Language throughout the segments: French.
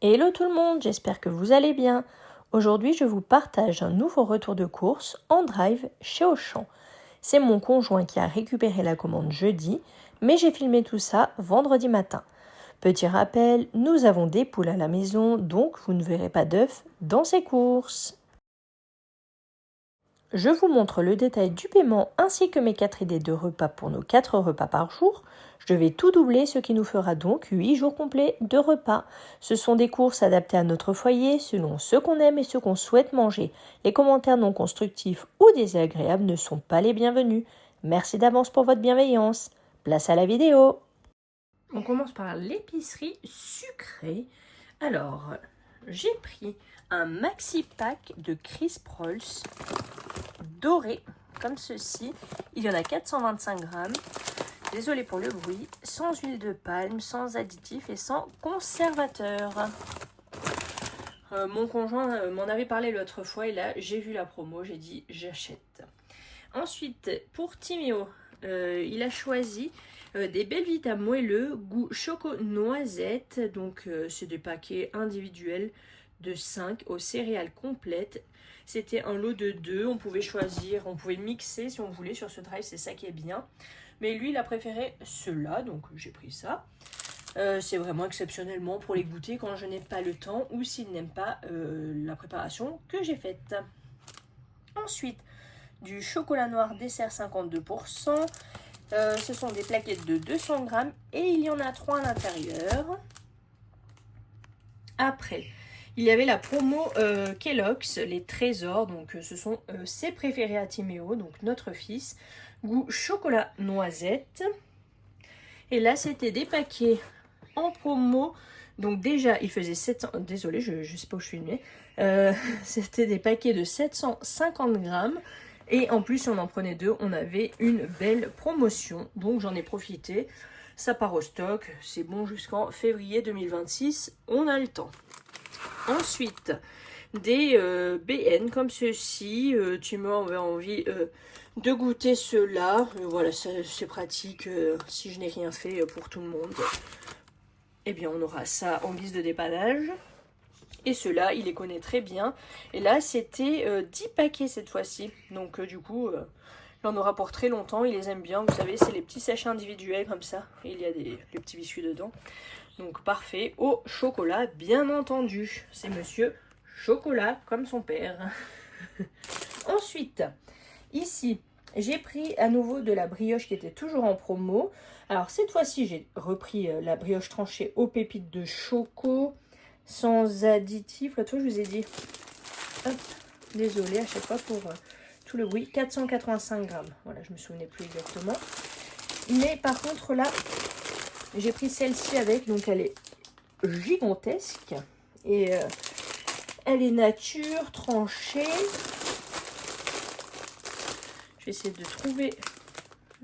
Hello tout le monde, j'espère que vous allez bien. Aujourd'hui, je vous partage un nouveau retour de course en drive chez Auchan. C'est mon conjoint qui a récupéré la commande jeudi, mais j'ai filmé tout ça vendredi matin. Petit rappel, nous avons des poules à la maison, donc vous ne verrez pas d'œufs dans ces courses. Je vous montre le détail du paiement ainsi que mes 4 idées de repas pour nos 4 repas par jour. Je vais tout doubler, ce qui nous fera donc 8 jours complets de repas. Ce sont des courses adaptées à notre foyer selon ce qu'on aime et ce qu'on souhaite manger. Les commentaires non constructifs ou désagréables ne sont pas les bienvenus. Merci d'avance pour votre bienveillance. Place à la vidéo. On commence par l'épicerie sucrée. Alors, j'ai pris un maxi pack de crisp rolls doré comme ceci. Il y en a 425 grammes. Désolée pour le bruit. Sans huile de palme, sans additifs et sans conservateur. Mon conjoint m'en avait parlé l'autre fois et là j'ai vu la promo, j'ai dit j'achète. Ensuite pour Timéo, il a choisi des Belvita moelleux goût choco noisette. Donc c'est des paquets individuels de 5 aux céréales complètes. C'était un lot de 2, on pouvait choisir, on pouvait mixer si on voulait sur ce drive, c'est ça qui est bien. Mais lui, il a préféré ceux-là, donc j'ai pris ça. C'est vraiment exceptionnellement pour les goûter quand je n'ai pas le temps ou s'il n'aime pas la préparation que j'ai faite. Ensuite, du chocolat noir dessert 52%. Ce sont des plaquettes de 200 grammes et il y en a 3 à l'intérieur. Après, il y avait la promo Kellogg's, les trésors. Donc, ce sont ses préférés à Timéo, donc notre fils. Goût chocolat noisette. Et là, c'était des paquets en promo. Donc déjà, il faisait 700... Désolée, je ne sais pas où je suis filmée. C'était des paquets de 750 grammes. Et en plus, si on en prenait 2, on avait une belle promotion. Donc j'en ai profité. Ça part au stock. C'est bon jusqu'en février 2026. On a le temps. Ensuite, des BN comme ceci. Tu m'as envie de goûter cela. Voilà, c'est pratique si je n'ai rien fait pour tout le monde. Eh bien, on aura ça en guise de dépannage. Et ceux-là, il les connaît très bien. Et là, c'était 10 paquets cette fois-ci. Donc, du coup, il en aura pour très longtemps. Il les aime bien. Vous savez, c'est les petits sachets individuels comme ça. Et il y a les petits biscuits dedans. Donc, parfait. Au chocolat, bien entendu. C'est monsieur Chocolat, comme son père. Ensuite, ici, j'ai pris à nouveau de la brioche qui était toujours en promo. Alors, cette fois-ci, j'ai repris la brioche tranchée aux pépites de choco, sans additifs. Là, je vous ai dit. Hop, désolée à chaque fois pour tout le bruit. 485 grammes. Voilà, je me souvenais plus exactement. Mais par contre, là, j'ai pris celle-ci avec. Donc, elle est gigantesque. Et elle est nature, tranchée. Je vais essayer de trouver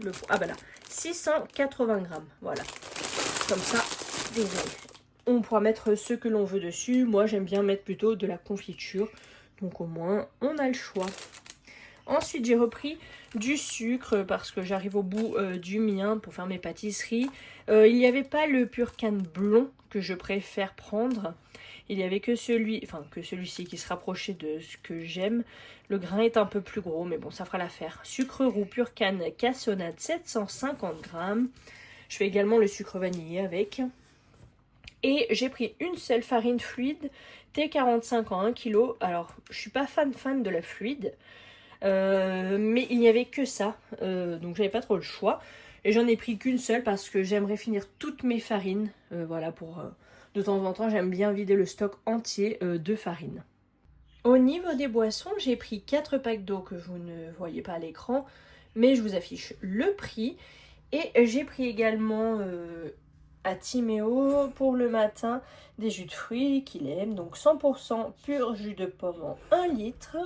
le... Ah ben là, 680 grammes, voilà. Comme ça, on pourra mettre ce que l'on veut dessus. Moi, j'aime bien mettre plutôt de la confiture. Donc au moins, on a le choix. Ensuite, j'ai repris du sucre parce que j'arrive au bout du mien pour faire mes pâtisseries. Il n'y avait pas le Purcan blond que je préfère prendre. Il n'y avait que celui-ci qui se rapprochait de ce que j'aime. Le grain est un peu plus gros, mais bon, ça fera l'affaire. Sucre roux Purcan cassonade 750 grammes. Je fais également le sucre vanillé avec. Et j'ai pris une seule farine fluide T45 en 1 kg. Alors, je suis pas fan de la fluide. Mais il n'y avait que ça. Donc, j'avais pas trop le choix. Et j'en ai pris qu'une seule parce que j'aimerais finir toutes mes farines. Voilà, pour... de temps en temps, j'aime bien vider le stock entier de farine. Au niveau des boissons, j'ai pris 4 packs d'eau que vous ne voyez pas à l'écran, mais je vous affiche le prix. Et j'ai pris également à Timéo pour le matin des jus de fruits qu'il aime. Donc 100% pur jus de pomme en 1 litre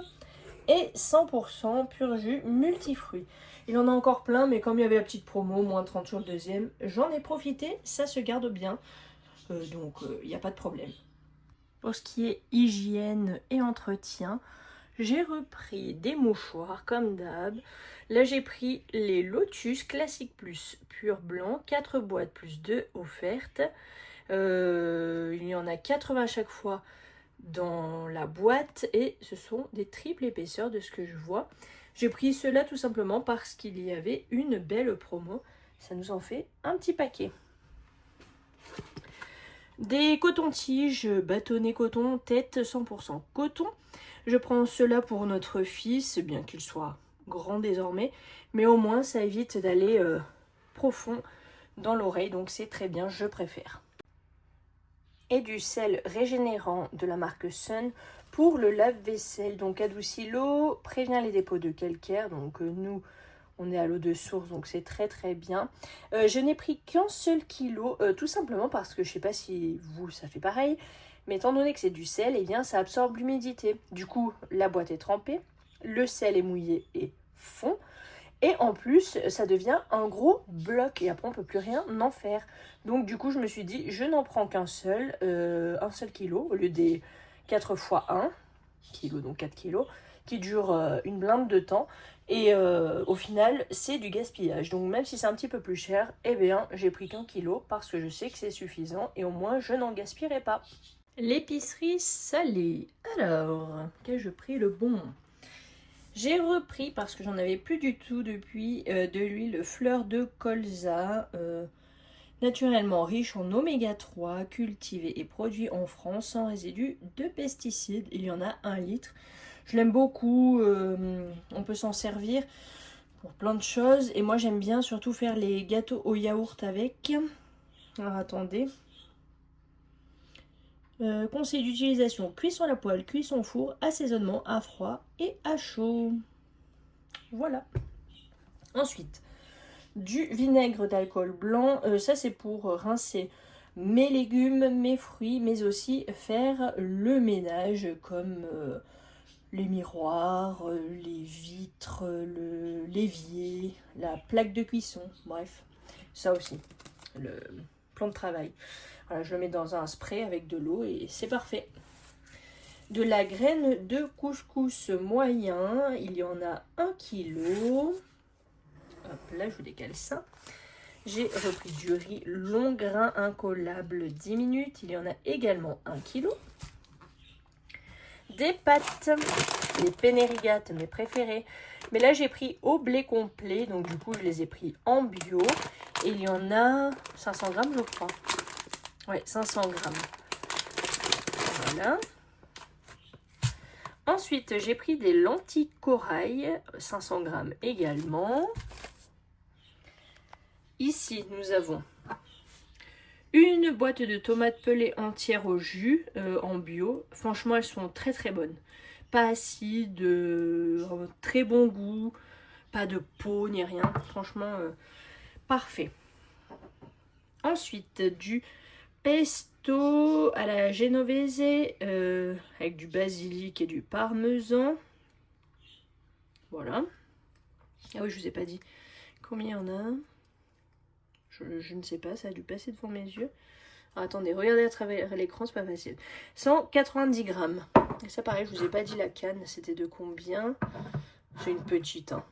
et 100% pur jus multifruits. Il en a encore plein, mais comme il y avait la petite promo, moins 30 sur le deuxième, j'en ai profité, ça se garde bien. Donc il n'y a pas de problème. Pour ce qui est hygiène et entretien, j'ai repris des mouchoirs comme d'hab. Là j'ai pris les Lotus Classic Plus pur blanc, 4 boîtes plus 2 offertes. Il y en a 80 à chaque fois dans la boîte et ce sont des triples épaisseurs de ce que je vois. J'ai pris cela tout simplement parce qu'il y avait une belle promo. Ça nous en fait un petit paquet. Des cotons-tiges, bâtonnets coton, tête 100% coton. Je prends cela pour notre fils, bien qu'il soit grand désormais, mais au moins ça évite d'aller profond dans l'oreille, donc c'est très bien, je préfère. Et du sel régénérant de la marque Sun pour le lave-vaisselle, donc adoucit l'eau, prévient les dépôts de calcaire, donc nous on est à l'eau de source, donc c'est très très bien. Je n'ai pris qu'un seul kilo, tout simplement parce que je ne sais pas si vous ça fait pareil, mais étant donné que c'est du sel, eh bien ça absorbe l'humidité. Du coup, la boîte est trempée, le sel est mouillé et fond. Et en plus, ça devient un gros bloc et après on ne peut plus rien en faire. Donc du coup, je me suis dit, je n'en prends qu'un seul kilo au lieu des 4 fois 1 kilo, donc 4 kilos, qui dure une blinde de temps. Et au final, c'est du gaspillage. Donc même si c'est un petit peu plus cher, eh bien, j'ai pris qu'un kilo parce que je sais que c'est suffisant et au moins, je n'en gaspillerai pas. L'épicerie salée. Alors, qu'ai-je pris le bon? J'ai repris, parce que j'en avais plus du tout depuis, de l'huile fleur de colza, naturellement riche en oméga 3, cultivée et produit en France sans résidus de pesticides. Il y en a 1 litre. Je l'aime beaucoup, on peut s'en servir pour plein de choses. Et moi j'aime bien surtout faire les gâteaux au yaourt avec. Alors attendez. Conseil d'utilisation, cuisson à la poêle, cuisson au four, assaisonnement à froid et à chaud. Voilà. Ensuite, du vinaigre d'alcool blanc. Ça, c'est pour rincer mes légumes, mes fruits, mais aussi faire le ménage comme les miroirs, les vitres, l'évier, la plaque de cuisson. Bref, ça aussi, le plan de travail. Voilà, je le mets dans un spray avec de l'eau et c'est parfait. De la graine de couscous moyen, il y en a 1 kilo. Hop, là je vous décale ça. J'ai repris du riz long grain incollable 10 minutes. Il y en a également 1 kilo. Des pâtes, les Pénérigates, mes préférés. Mais là j'ai pris au blé complet, donc du coup je les ai pris en bio. Et il y en a 500 grammes je crois. Ouais, 500 grammes. Voilà. Ensuite, j'ai pris des lentilles corail, 500 grammes également. Ici, nous avons une boîte de tomates pelées entières au jus en bio. Franchement, elles sont très très bonnes. Pas acides, très bon goût, pas de peau ni rien. Franchement, parfait. Ensuite, du pesto à la genovese avec du basilic et du parmesan. Voilà. Ah oui, je vous ai pas dit combien il y en a. Je ne sais pas, ça a dû passer devant mes yeux. Alors, attendez, regardez à travers l'écran, c'est pas facile. 190 grammes. Et ça, pareil, je vous ai pas dit la canne, c'était de combien? C'est une petite. Hein.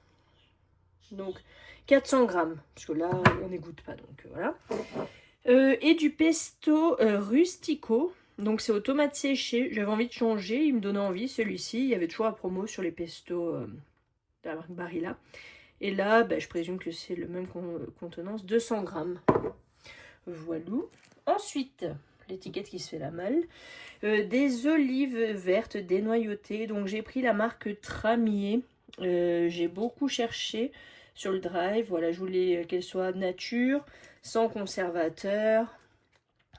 Donc, 400 grammes. Parce que là, on n'égoutte pas, donc voilà. Et du pesto rustico. Donc, c'est aux tomates séchées. J'avais envie de changer, il me donnait envie, celui-ci. Il y avait toujours la promo sur les pestos de la marque Barilla. Et là, je présume que c'est le même contenance, 200 grammes. Voilà. Ensuite, l'étiquette qui se fait la malle. Des olives vertes dénoyautées. Donc, j'ai pris la marque Tramier. J'ai beaucoup cherché sur le drive. Voilà, je voulais qu'elle soit nature, sans conservateur.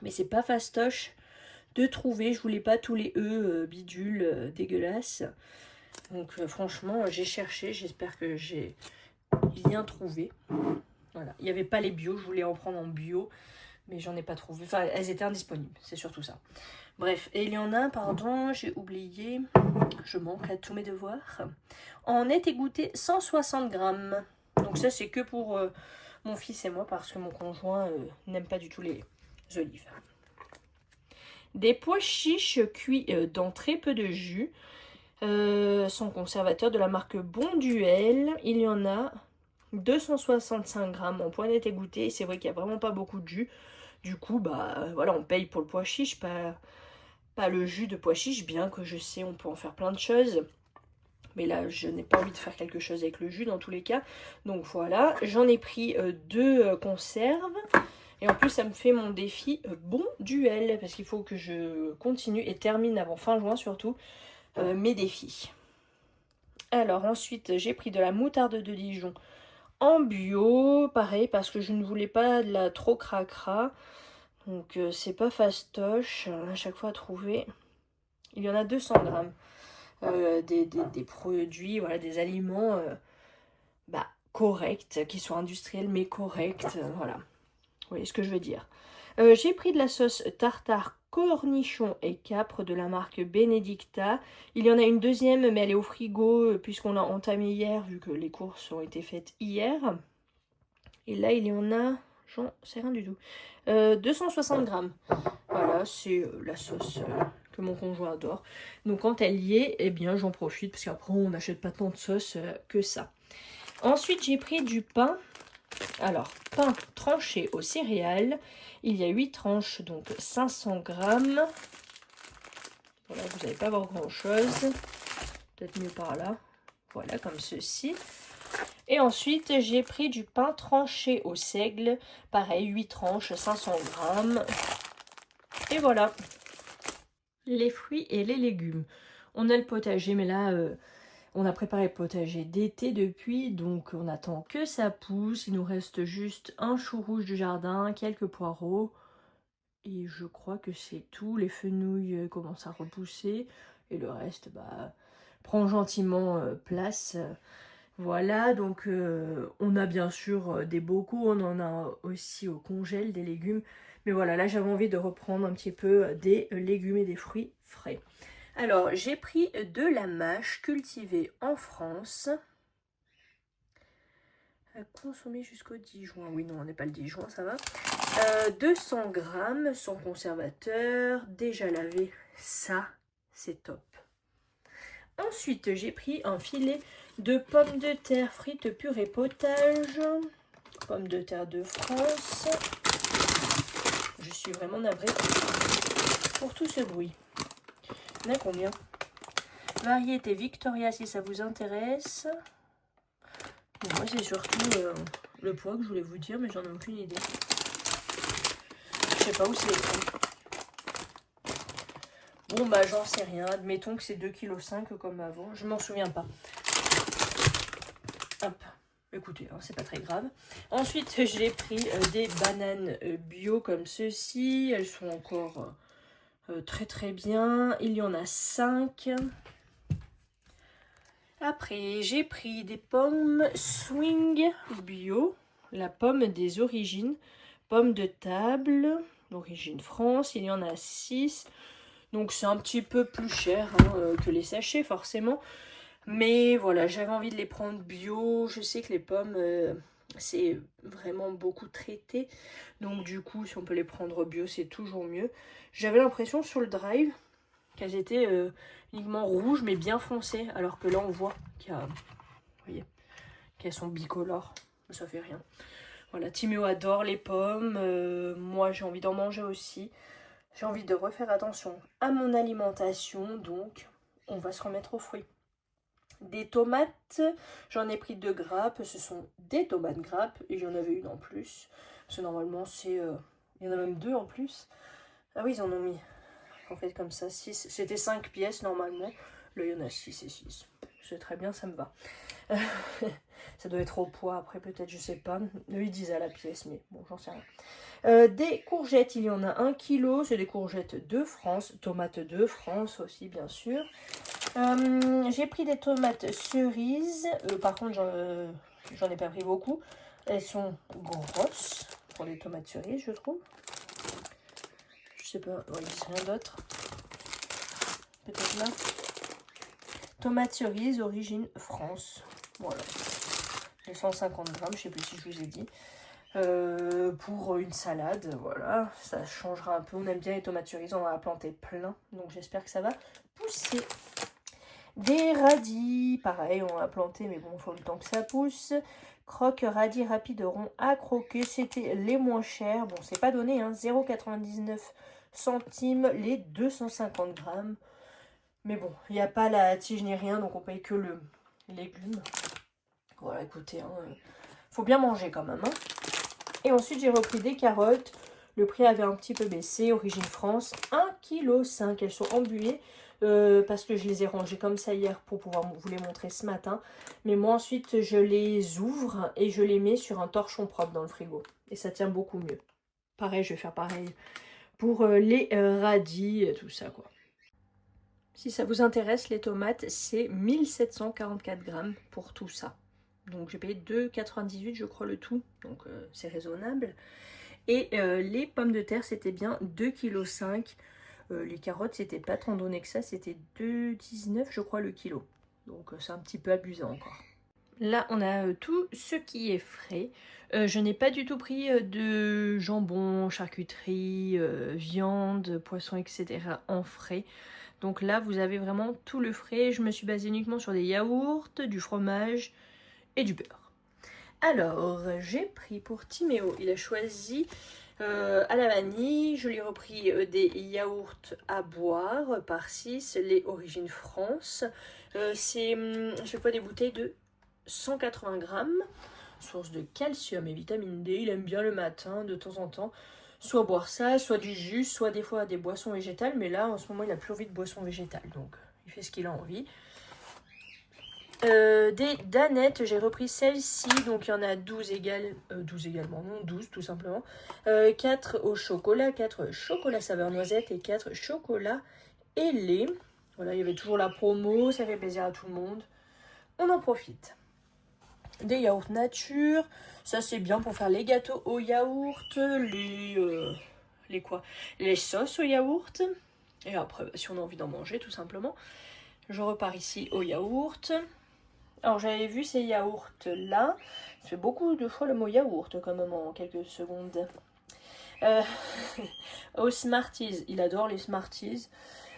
Mais c'est pas fastoche de trouver. Je voulais pas tous les bidules dégueulasses. Donc, franchement, j'ai cherché. J'espère que j'ai bien trouvé. Voilà, il n'y avait pas les bio, je voulais en prendre en bio, mais j'en ai pas trouvé. Enfin, elles étaient indisponibles, c'est surtout ça. Bref, et il y en a, pardon, j'ai oublié, je manque à tous mes devoirs. En est égoutté 160 grammes. Donc ça, c'est que pour mon fils et moi, parce que mon conjoint n'aime pas du tout les olives. Des pois chiches cuits dans très peu de jus. Son conservateur de la marque Bonduel. Il y en a 265 grammes en poignette égouttée. C'est vrai qu'il n'y a vraiment pas beaucoup de jus. Du coup, bah voilà, on paye pour le pois chiche, pas le jus de pois chiche, bien que je sais on peut en faire plein de choses. Mais là, je n'ai pas envie de faire quelque chose avec le jus dans tous les cas. Donc voilà, j'en ai pris 2 conserves. Et en plus, ça me fait mon défi bon duel. Parce qu'il faut que je continue et termine avant fin juin surtout mes défis. Alors ensuite, j'ai pris de la moutarde de Dijon en bio. Pareil, parce que je ne voulais pas de la trop cracra. Donc c'est pas fastoche à chaque fois à trouver. Il y en a 200 grammes. Des produits, voilà, des aliments bah, corrects, qui sont industriels mais corrects, voilà. Vous voyez ce que je veux dire. J'ai pris de la sauce tartare cornichon et capre de la marque Benedicta. Il y en a une deuxième, mais elle est au frigo puisqu'on l'a entamée hier, vu que les courses ont été faites hier. Et là, il y en a, j'en sais rien du tout, 260 grammes. Voilà, c'est la sauce que mon conjoint adore. Donc quand elle y est, eh bien j'en profite, parce qu'après on n'achète pas tant de sauce que ça. Ensuite, j'ai pris du pain. Alors, pain tranché aux céréales. Il y a 8 tranches, donc 500 grammes. Voilà, vous n'allez pas voir grand-chose. Peut-être mieux par là. Voilà, comme ceci. Et ensuite, j'ai pris du pain tranché au seigle. Pareil, 8 tranches, 500 grammes. Et voilà. Les fruits et les légumes. On a le potager, mais là... on a préparé le potager d'été depuis, donc on attend que ça pousse. Il nous reste juste un chou rouge du jardin, quelques poireaux. Et je crois que c'est tout. Les fenouils commencent à repousser. Et le reste, bah, prend gentiment place. Voilà, donc on a bien sûr des bocaux. On en a aussi au congèle, des légumes. Mais voilà, là j'avais envie de reprendre un petit peu des légumes et des fruits frais. Alors, j'ai pris de la mâche cultivée en France, à consommer jusqu'au 10 juin. Oui, non, on n'est pas le 10 juin, ça va. 200 grammes, sans conservateur, déjà lavé, ça, c'est top. Ensuite, j'ai pris un filet de pommes de terre frites purée potage, pommes de terre de France. Je suis vraiment navrée pour tout ce bruit. Il y en a combien ? Variété Victoria si ça vous intéresse. Bon, moi c'est surtout le poids que je voulais vous dire, mais j'en ai aucune idée. Je sais pas où c'est écrit. Bon bah j'en sais rien, admettons que c'est 2,5 kg comme avant, je m'en souviens pas. Hop, écoutez, hein, c'est pas très grave. Ensuite j'ai pris des bananes bio comme ceci, elles sont encore très très bien. Il y en a 5. Après, j'ai pris des pommes Swing Bio, la pomme des origines, pommes de table, d'origine France, il y en a 6. Donc c'est un petit peu plus cher que les sachets forcément. Mais voilà, j'avais envie de les prendre bio. Je sais que les pommes, c'est vraiment beaucoup traité. Donc du coup, si on peut les prendre bio, c'est toujours mieux. J'avais l'impression sur le drive qu'elles étaient uniquement rouges mais bien foncées, alors que là on voit qu'il y a, vous voyez, qu'elles sont bicolores, ça fait rien. Voilà, Timéo adore les pommes, moi j'ai envie d'en manger aussi, j'ai envie de refaire attention à mon alimentation, donc on va se remettre aux fruits. Des tomates, j'en ai pris 2 grappes, ce sont des tomates grappes, et j'en avais une en plus, parce que normalement c'est, il y en a même 2 en plus. Ah oui, ils en ont mis. En fait, comme ça, 6. C'était 5 pièces normalement. Là, il y en a 6 et 6. C'est très bien, ça me va. Ça doit être au poids après, peut-être, je sais pas. Eux, ils disent à la pièce, mais bon, j'en sais rien. Des courgettes, il y en a 1 kg. C'est des courgettes de France. Tomates de France aussi, bien sûr. J'ai pris des tomates cerises. Par contre, j'en ai pas pris beaucoup. Elles sont grosses pour les tomates cerises, je trouve. Je sais pas, ouais, il n'y a rien d'autre. Peut-être là. Tomates cerises, origine France. Voilà. 250 grammes, je sais plus si je vous ai dit. Pour une salade, voilà. Ça changera un peu. On aime bien les tomates cerises, on en a planté plein. Donc j'espère que ça va pousser. Des radis, pareil, on a planté, mais bon, il faut le temps que ça pousse. Croque radis rapide rond à croquer, c'était les moins chers. Bon, c'est pas donné, hein, 0,99 centimes les 250 grammes. Mais bon, il n'y a pas la tige ni rien, donc on paye que le légume. Voilà, écoutez, hein, faut bien manger quand même. Hein. Et ensuite, j'ai repris des carottes. Le prix avait un petit peu baissé. Origine France, 1,5 kg. Elles sont embuées parce que je les ai rangées comme ça hier pour pouvoir vous les montrer ce matin. Mais moi, ensuite, je les ouvre et je les mets sur un torchon propre dans le frigo. Et ça tient beaucoup mieux. Pareil, je vais faire pareil pour les radis et tout ça, quoi. Si ça vous intéresse, les tomates, c'est 1744 grammes pour tout ça. Donc j'ai payé 2,98 je crois le tout, donc c'est raisonnable. Et les pommes de terre, c'était bien 2,5 kg. Les carottes, c'était pas tant donné que ça, c'était 2,19 je crois le kilo. Donc c'est un petit peu abusé encore. Là, on a tout ce qui est frais. Je n'ai pas du tout pris de jambon, charcuterie, viande, poisson, etc. en frais. Donc là, vous avez vraiment tout le frais. Je me suis basée uniquement sur des yaourts, du fromage et du beurre. Alors, j'ai pris pour Timéo, il a choisi à la vanille. Je lui ai repris des yaourts à boire par 6, les Origine France. C'est chaque fois des bouteilles de 180 grammes. Source de calcium et vitamine D. Il aime bien le matin, de temps en temps. Soit boire ça, soit du jus, soit des fois des boissons végétales. Mais là, en ce moment, il n'a plus envie de boissons végétales. Donc, il fait ce qu'il a envie. Des danettes, j'ai repris celle-ci, donc il y en a 12 égales, 12 également, non, 12 tout simplement. 4 au chocolat, 4 chocolat saveur noisette et 4 chocolat et lait. Voilà, il y avait toujours la promo, ça fait plaisir à tout le monde. On en profite. Des yaourts nature, ça c'est bien pour faire les gâteaux au yaourt, les quoi, les sauces au yaourt. Et après, si on a envie d'en manger tout simplement. Je repars ici au yaourt. Alors j'avais vu ces yaourts là, je fais beaucoup de fois le mot yaourt quand même en quelques secondes. Aux Smarties, il adore les Smarties,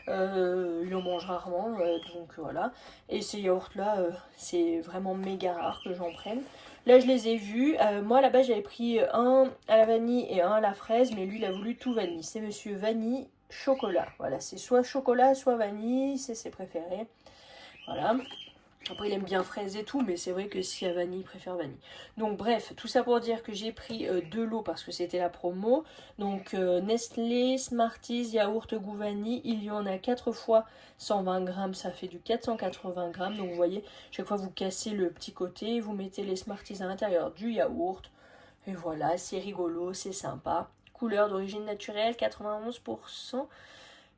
il en mange rarement, donc voilà. Et ces yaourts là, c'est vraiment méga rare que j'en prenne. Là je les ai vus, moi là-bas j'avais pris un à la vanille et un à la fraise, mais lui il a voulu tout vanille. C'est monsieur vanille chocolat, voilà, c'est soit chocolat soit vanille, c'est ses préférés. Voilà. Après, il aime bien fraise et tout, mais c'est vrai que s'il y a vanille, il préfère vanille. Donc bref, tout ça pour dire que j'ai pris de l'eau parce que c'était la promo. Donc Nestlé, Smarties, yaourt goût vanille, il y en a 4 fois 120 grammes, ça fait du 480 grammes. Donc vous voyez, chaque fois vous cassez le petit côté, vous mettez les Smarties à l'intérieur du yaourt. Et voilà, c'est rigolo, c'est sympa. Couleur d'origine naturelle, 91%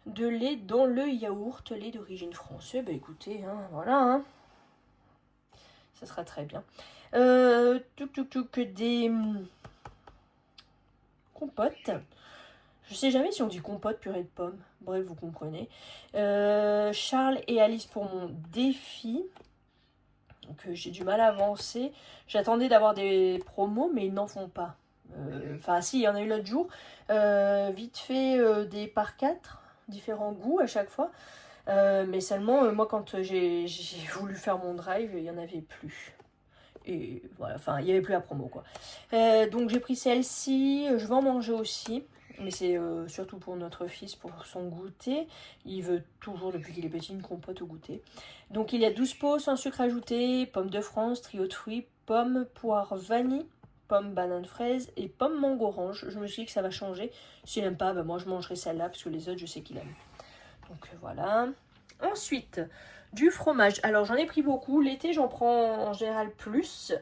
de lait dans le yaourt, lait d'origine française. Bah écoutez, hein, voilà, hein. Ça sera très bien. Des compotes. Je sais jamais si on dit compote, purée de pommes. Bref, vous comprenez. Charles et Alice pour mon défi. Donc j'ai du mal à avancer. J'attendais d'avoir des promos, mais ils n'en font pas. Enfin, si, il y en a eu l'autre jour. Vite fait des par 4, différents goûts à chaque fois. Mais seulement, moi, quand j'ai voulu faire mon drive, il n'y en avait plus. Et voilà, enfin, il n'y avait plus la promo, quoi. Donc, j'ai pris celle-ci. Je vais en manger aussi. Mais c'est surtout pour notre fils, pour son goûter. Il veut toujours, depuis qu'il est petit, une compote au goûter. Donc, il y a 12 pots sans sucre ajouté, pommes de France, trio de fruits, pommes, poire, vanille, pommes, banane, fraise et pommes, mangue, orange. Je me suis dit que ça va changer. S'il n'aime pas, bah, moi, je mangerai celle-là, parce que les autres, je sais qu'il aime. Donc, voilà. Ensuite, du fromage. Alors, j'en ai pris beaucoup. L'été, j'en prends en général plus.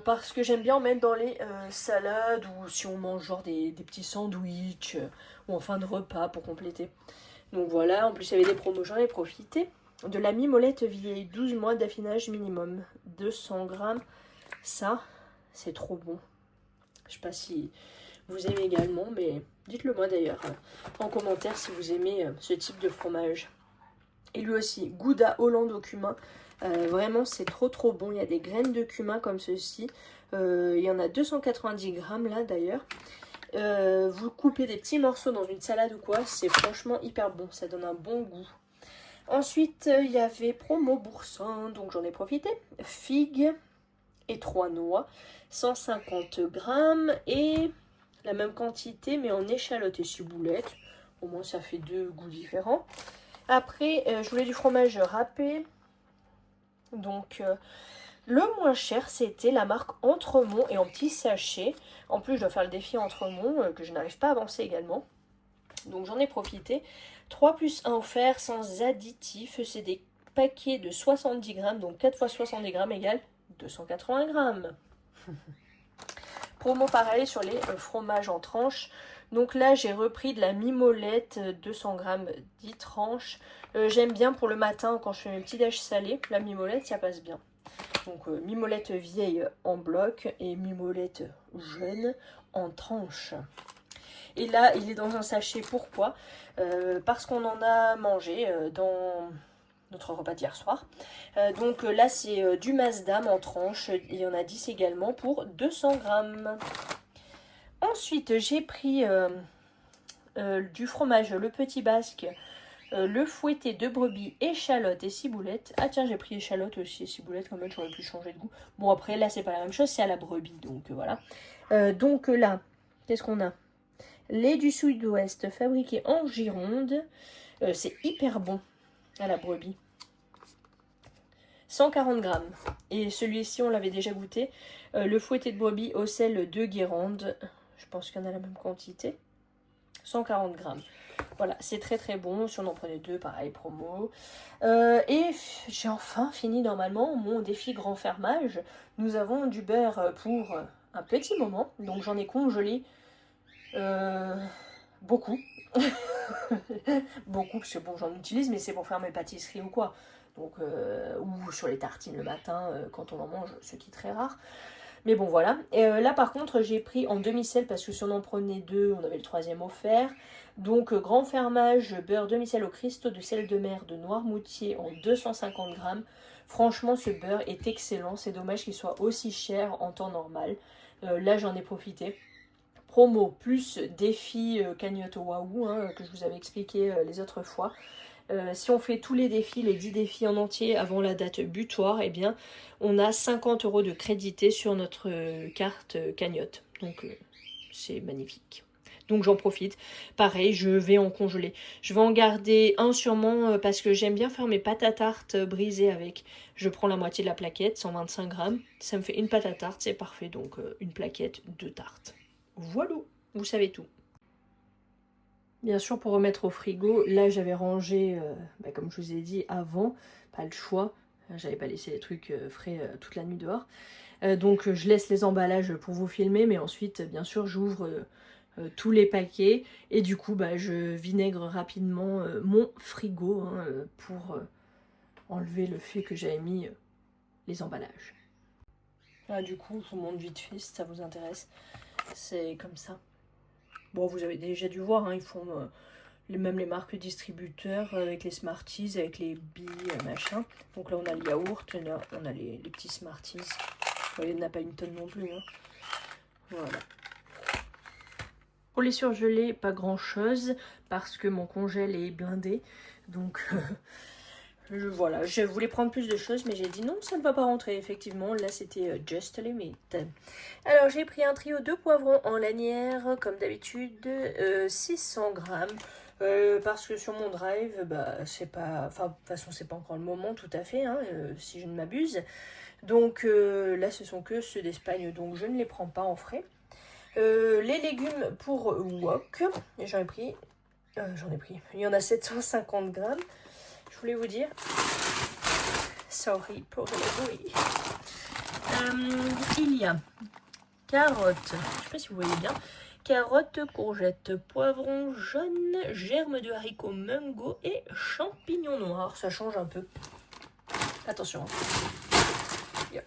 Parce que j'aime bien en mettre dans les salades ou si on mange genre des petits sandwichs ou en fin de repas pour compléter. Donc voilà, en plus il y avait des promos, j'en ai profité. De la mimolette vieille, 12 mois d'affinage minimum, 200 grammes. Ça, c'est trop bon. Je sais pas si vous aimez également, mais dites-le moi d'ailleurs en commentaire si vous aimez ce type de fromage. Et lui aussi, Gouda Hollande au cumin. Vraiment, c'est trop bon. Il y a des graines de cumin comme ceci. Il y en a 290 grammes là d'ailleurs. Vous coupez des petits morceaux dans une salade ou quoi. C'est franchement hyper bon. Ça donne un bon goût. Ensuite, il y avait promo boursin, donc j'en ai profité. Figues et 3 noix, 150 grammes et la même quantité mais en échalote et ciboulette. Au moins ça fait deux goûts différents. Après, je voulais du fromage râpé. Donc le moins cher c'était la marque Entremont et en petit sachet. En plus je dois faire le défi Entremont que je n'arrive pas à avancer également. Donc j'en ai profité. 3 plus 1 offert sans additif. C'est des paquets de 70 grammes. Donc 4 fois 70 grammes égale 280 grammes. Promo pareil sur les fromages en tranches. Donc là j'ai repris de la mimolette 200 grammes 10 tranches. J'aime bien pour le matin quand je fais mes petits déj salés. La mimolette ça passe bien. Donc mimolette vieille en bloc et mimolette jeune en tranches. Et là il est dans un sachet. Pourquoi parce qu'on en a mangé dans notre repas d'hier soir. Donc là c'est du Maasdam en tranches. Il y en a 10 également pour 200 grammes. Ensuite j'ai pris du fromage le petit basque. Le fouetté de brebis, échalote et ciboulette. Ah tiens j'ai pris échalote aussi et ciboulette quand même, j'aurais pu changer de goût. Bon après là c'est pas la même chose, c'est à la brebis donc voilà. Donc là qu'est-ce qu'on a? Lait du sud-ouest fabriqué en Gironde. C'est hyper bon à la brebis. 140 grammes. Et celui-ci on l'avait déjà goûté. Le fouetté de brebis au sel de Guérande. Je pense qu'il y en a la même quantité. 140 grammes. Voilà, c'est très très bon. Si on en prenait deux, pareil, promo. Et j'ai enfin fini normalement mon défi grand fermage. Nous avons du beurre pour un petit moment. Donc j'en ai congelé beaucoup. Beaucoup, parce que bon, j'en utilise, mais c'est pour faire mes pâtisseries ou quoi. Donc, ou sur les tartines le matin, quand on en mange, ce qui est très rare. Mais bon, voilà. Et là, par contre, j'ai pris en demi-sel, parce que si on en prenait deux, on avait le troisième offert. Donc, grand fermage, beurre demi-sel au cristaux de sel de mer de Noirmoutier en 250 grammes. Franchement, ce beurre est excellent. C'est dommage qu'il soit aussi cher en temps normal. Là, j'en ai profité. Promo plus défi cagnotte waouh hein, que je vous avais expliqué les autres fois. Si on fait tous les défis, les 10 défis en entier avant la date butoir, eh bien on a 50 € de crédité sur notre carte cagnotte. Donc c'est magnifique. Donc j'en profite. Pareil, je vais en congeler. Je vais en garder un sûrement parce que j'aime bien faire mes pâtes à tarte brisées avec. Je prends la moitié de la plaquette, 125 grammes. Ça me fait une pâte à tarte, c'est parfait. Donc une plaquette de tarte. Voilà, vous savez tout. Bien sûr, pour remettre au frigo, là j'avais rangé, comme je vous ai dit avant, pas le choix. J'avais pas laissé les trucs frais toute la nuit dehors. Donc je laisse les emballages pour vous filmer, mais ensuite, bien sûr, j'ouvre tous les paquets. Et du coup, je vinaigre rapidement mon frigo hein, pour enlever le fait que j'avais mis les emballages. Ah, du coup, je vous montre vite fait si ça vous intéresse. C'est comme ça. Bon, vous avez déjà dû voir, hein, ils font même les marques distributeurs avec les Smarties, avec les billes, machin. Donc là, on a le yaourt, on a les petits Smarties. Il n'y en a pas une tonne non plus. Hein. Voilà. Pour les surgelés, pas grand chose, parce que mon congèle est blindé. Donc, voilà, je voulais prendre plus de choses, mais j'ai dit non, ça ne va pas rentrer, effectivement. Là, c'était just limit. Alors, j'ai pris un trio de poivrons en lanière, comme d'habitude, 600 grammes. Parce que sur mon drive, c'est pas... Enfin, de toute façon, c'est pas encore le moment, tout à fait, hein, si je ne m'abuse. Donc, là, ce sont que ceux d'Espagne, donc je ne les prends pas en frais. Les légumes pour wok, j'en ai pris. Il y en a 750 grammes. Je voulais vous dire. Sorry pour le bruit. Il y a carottes, je ne sais pas si vous voyez bien. Carottes, courgettes, poivrons jaunes, germes de haricots mungo et champignons noirs. Ça change un peu. Attention. Yep.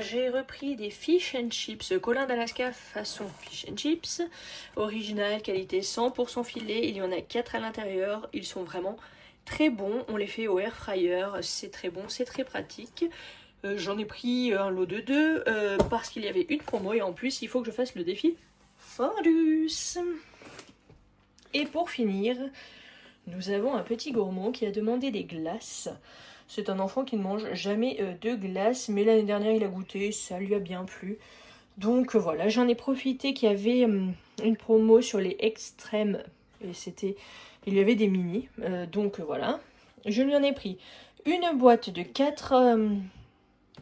J'ai repris des fish and chips, Colin d'Alaska façon fish and chips, original, qualité 100% filet, il y en a 4 à l'intérieur, ils sont vraiment très bons, on les fait au air fryer, c'est très bon, c'est très pratique. J'en ai pris un lot de 2 parce qu'il y avait une promo et en plus il faut que je fasse le défi Findus. Et pour finir, Nous avons un petit gourmand qui a demandé des glaces. C'est un enfant qui ne mange jamais de glace, mais l'année dernière il a goûté, ça lui a bien plu. Donc voilà, j'en ai profité qu'il y avait une promo sur les extrêmes, et il y avait des mini, donc voilà. Je lui en ai pris une boîte de 4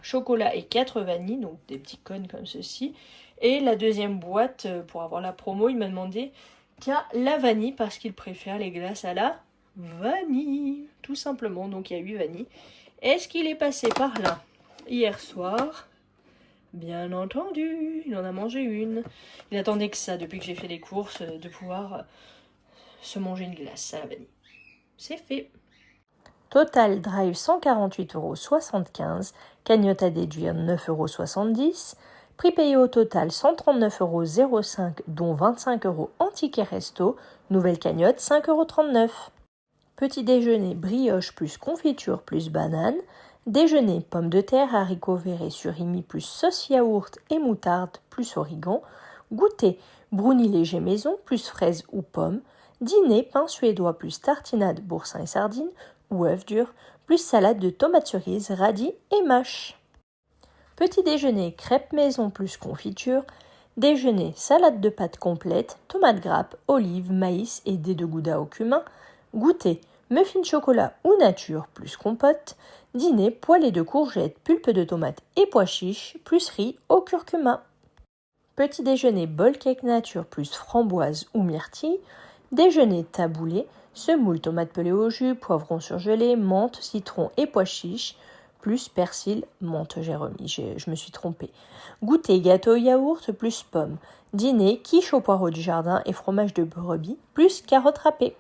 chocolats et 4 vanilles, donc des petits cônes comme ceci. Et la deuxième boîte, pour avoir la promo, il m'a demandé qu'à la vanille, parce qu'il préfère les glaces à la vanille, tout simplement. Donc il y a 8 vanilles. Est-ce qu'il est passé par là hier soir? Bien entendu, il en a mangé une. Il attendait que ça, depuis que j'ai fait les courses, de pouvoir se manger une glace à la vanille. C'est fait. Total Drive 148,75 €, cagnotte à déduire 9,70 €, prix payé au total 139,05 €, dont 25 € en ticket resto, nouvelle cagnotte 5,39 €. Petit déjeuner brioche plus confiture plus banane, déjeuner pommes de terre, haricots verts et surimi plus sauce yaourt et moutarde plus origan, goûter brownie léger maison plus fraises ou pommes, dîner pain suédois plus tartinade boursin et sardines ou œufs durs, plus salade de tomates cerises, radis et mâche. Petit déjeuner crêpes maison plus confiture, déjeuner salade de pâtes complète, tomates grappes, olives, maïs et dés de gouda au cumin, goûter muffin chocolat ou nature plus compote, dîner poêlée de courgettes, pulpe de tomates et pois chiches plus riz au curcuma. Petit déjeuner bol cake nature plus framboise ou myrtille, déjeuner taboulé, semoule tomate pelée au jus, poivron surgelé, menthe, citron et pois chiches, plus persil, menthe j'ai remis, je me suis trompée. Goûter gâteau yaourt plus pommes, dîner quiche au poireau du jardin et fromage de brebis, plus carottes râpées.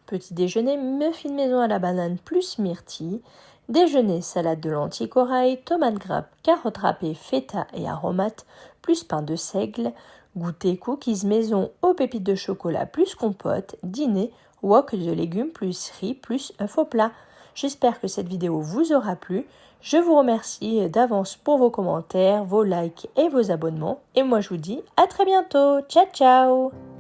Petit déjeuner muffin maison à la banane plus myrtille, déjeuner salade de lentilles corail, tomates grappes, carottes râpées, feta et aromates, plus pain de seigle, goûter cookies maison aux pépites de chocolat plus compote, dîner wok de légumes plus riz plus œuf au plat. J'espère que cette vidéo vous aura plu. Je vous remercie d'avance pour vos commentaires, vos likes et vos abonnements. Et moi je vous dis à très bientôt. Ciao ciao!